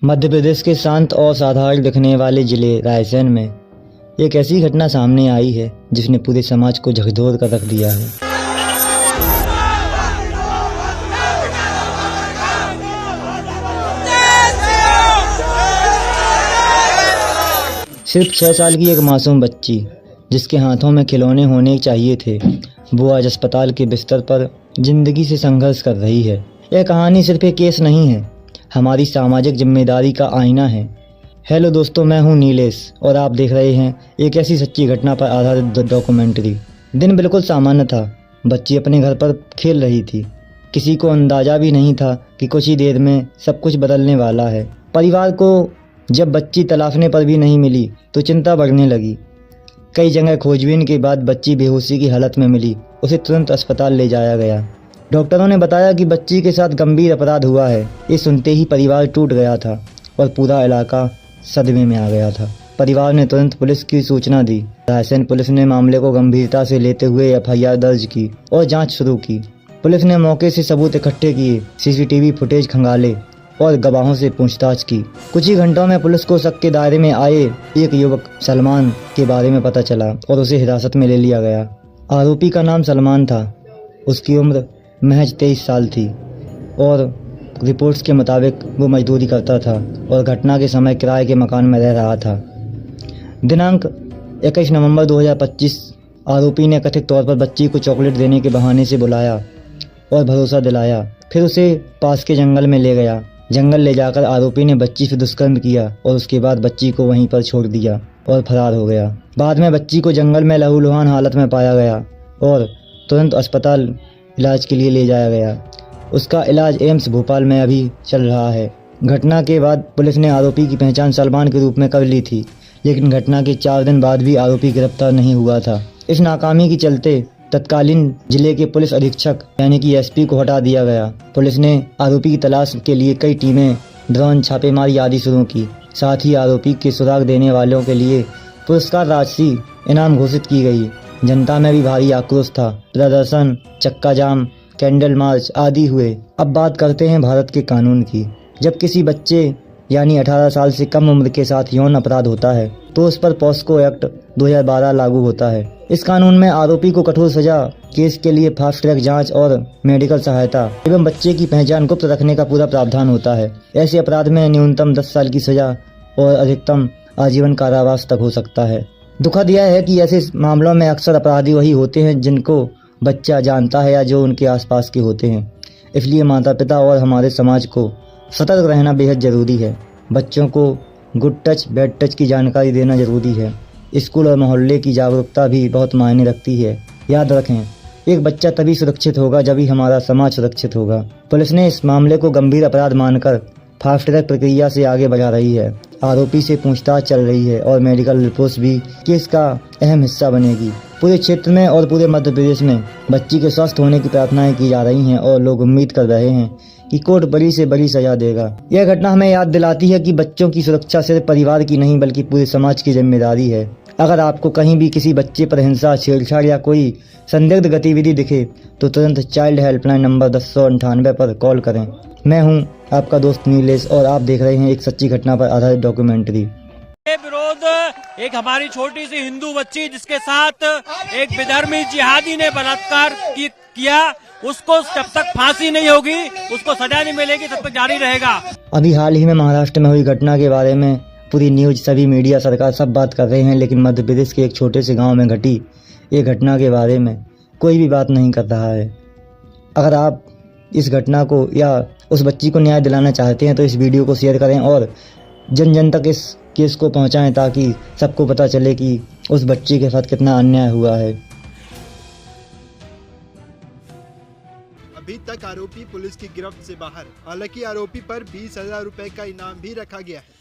मध्य प्रदेश के शांत और साधारण दिखने वाले जिले रायसेन में एक ऐसी घटना सामने आई है जिसने पूरे समाज को झकझोर कर रख दिया है। सिर्फ 6 साल की एक मासूम बच्ची जिसके हाथों में खिलौने होने चाहिए थे, वो आज अस्पताल के बिस्तर पर जिंदगी से संघर्ष कर रही है। यह कहानी सिर्फ एक केस नहीं है, हमारी सामाजिक जिम्मेदारी का आईना है। हेलो दोस्तों, मैं हूं नीलेश और आप देख रहे हैं एक ऐसी सच्ची घटना पर आधारित डॉक्यूमेंट्री। दिन बिल्कुल सामान्य था। बच्ची अपने घर पर खेल रही थी। किसी को अंदाजा भी नहीं था कि कुछ ही देर में सब कुछ बदलने वाला है। परिवार को जब बच्ची तलाशने पर भी नहीं मिली तो चिंता बढ़ने लगी। कई जगह खोजबीन के बाद बच्ची बेहोशी की हालत में मिली। उसे तुरंत अस्पताल ले जाया गया। डॉक्टरों ने बताया कि बच्ची के साथ गंभीर अपराध हुआ है। ये सुनते ही परिवार टूट गया था और पूरा इलाका सदमे में आ गया था। परिवार ने तुरंत पुलिस की सूचना दी। रायसेन पुलिस ने मामले को गंभीरता से लेते हुए एफआईआर दर्ज की और जांच शुरू की। पुलिस ने मौके से सबूत इकट्ठे किए, सीसीटीवी फुटेज खंगाले और गवाहों से पूछताछ की। कुछ ही घंटों में पुलिस को शक के दायरे में आए एक युवक सलमान के बारे में पता चला और उसे हिरासत में ले लिया गया। आरोपी का नाम सलमान था। उसकी उम्र महज 23 साल थी और रिपोर्ट्स के मुताबिक वो मजदूरी करता था और घटना के समय किराए के मकान में रह रहा था। दिनांक 21 नवंबर 2025 आरोपी ने कथित तौर पर बच्ची को चॉकलेट देने के बहाने से बुलाया और भरोसा दिलाया। फिर उसे पास के जंगल में ले गया। जंगल ले जाकर आरोपी ने बच्ची से दुष्कर्म किया और उसके बाद बच्ची को वहीं पर छोड़ दिया और फरार हो गया। बाद में बच्ची को जंगल में लहूलुहान हालत में पाया गया और तुरंत अस्पताल इलाज के लिए ले जाया गया। उसका इलाज एम्स भोपाल में अभी चल रहा है। घटना के बाद पुलिस ने आरोपी की पहचान सलमान के रूप में कर ली थी, लेकिन घटना के 4 दिन बाद भी आरोपी गिरफ्तार नहीं हुआ था। इस नाकामी के चलते तत्कालीन जिले के पुलिस अधीक्षक यानी कि एसपी को हटा दिया गया। पुलिस ने आरोपी की तलाश के लिए कई टीमें, ड्रोन, छापेमारी आदि शुरू की। साथ ही आरोपी के सुराग देने वालों के लिए पुरस्कार राशि इनाम घोषित की गई। जनता में भी भारी आक्रोश था। प्रदर्शन, चक्का जाम, कैंडल मार्च आदि हुए। अब बात करते हैं भारत के कानून की। जब किसी बच्चे यानी 18 साल से कम उम्र के साथ यौन अपराध होता है तो उस पर पॉस्को एक्ट 2012 लागू होता है। इस कानून में आरोपी को कठोर सजा, केस के लिए फास्ट ट्रैक जांच और मेडिकल सहायता एवं बच्चे की पहचान गुप्त रखने का पूरा प्रावधान होता है। ऐसे अपराध में न्यूनतम 10 साल की सजा और अधिकतम आजीवन कारावास तक हो सकता है। दुखद यह है कि ऐसे मामलों में अक्सर अपराधी वही होते हैं जिनको बच्चा जानता है या जो उनके आसपास के होते हैं। इसलिए माता पिता और हमारे समाज को सतर्क रहना बेहद ज़रूरी है। बच्चों को गुड टच, बैड टच की जानकारी देना ज़रूरी है। स्कूल और मोहल्ले की जागरूकता भी बहुत मायने रखती है। याद रखें, एक बच्चा तभी सुरक्षित होगा जब ही हमारा समाज सुरक्षित होगा। पुलिस ने इस मामले को गंभीर अपराध मानकर फास्ट ट्रैक प्रक्रिया से आगे बढ़ा रही है। आरोपी से पूछताछ चल रही है और मेडिकल रिपोर्ट्स भी केस का अहम हिस्सा बनेगी। पूरे क्षेत्र में और पूरे मध्य प्रदेश में बच्ची के स्वस्थ होने की प्रार्थनाएं की जा रही हैं और लोग उम्मीद कर रहे हैं कि कोर्ट बड़ी से बड़ी सजा देगा। यह घटना हमें याद दिलाती है कि बच्चों की सुरक्षा सिर्फ परिवार की नहीं बल्कि पूरे समाज की जिम्मेदारी है। अगर आपको कहीं भी किसी बच्चे पर हिंसा, छेड़छाड़ या कोई संदिग्ध गतिविधि दिखे तो तुरंत चाइल्ड हेल्पलाइन नंबर 1098 पर कॉल करें। मैं हूं आपका दोस्त नीलेश और आप देख रहे हैं एक सच्ची घटना पर आधारित डॉक्यूमेंट्री। विरोध एक हमारी छोटी सी हिंदू बच्ची जिसके साथ एक विधर्मी जिहादी ने बलात्कार किया, उसको जब तक फांसी नहीं होगी, उसको सजा नहीं मिलेगी, तब तक जारी रहेगा। अभी हाल ही में महाराष्ट्र में हुई घटना के बारे में पूरी न्यूज, सभी मीडिया, सरकार सब बात कर रहे हैं, लेकिन मध्य प्रदेश के एक छोटे से गांव में घटी ये घटना के बारे में कोई भी बात नहीं कर रहा है। अगर आप इस घटना को या उस बच्ची को न्याय दिलाना चाहते हैं तो इस वीडियो को शेयर करें और जन जन तक इस केस को पहुंचाएं ताकि सबको पता चले कि उस बच्ची के साथ कितना अन्याय हुआ है। अभी तक आरोपी पुलिस की गिरफ्त से बाहर। हालांकि आरोपी पर 20,000 रुपए का इनाम भी रखा गया है।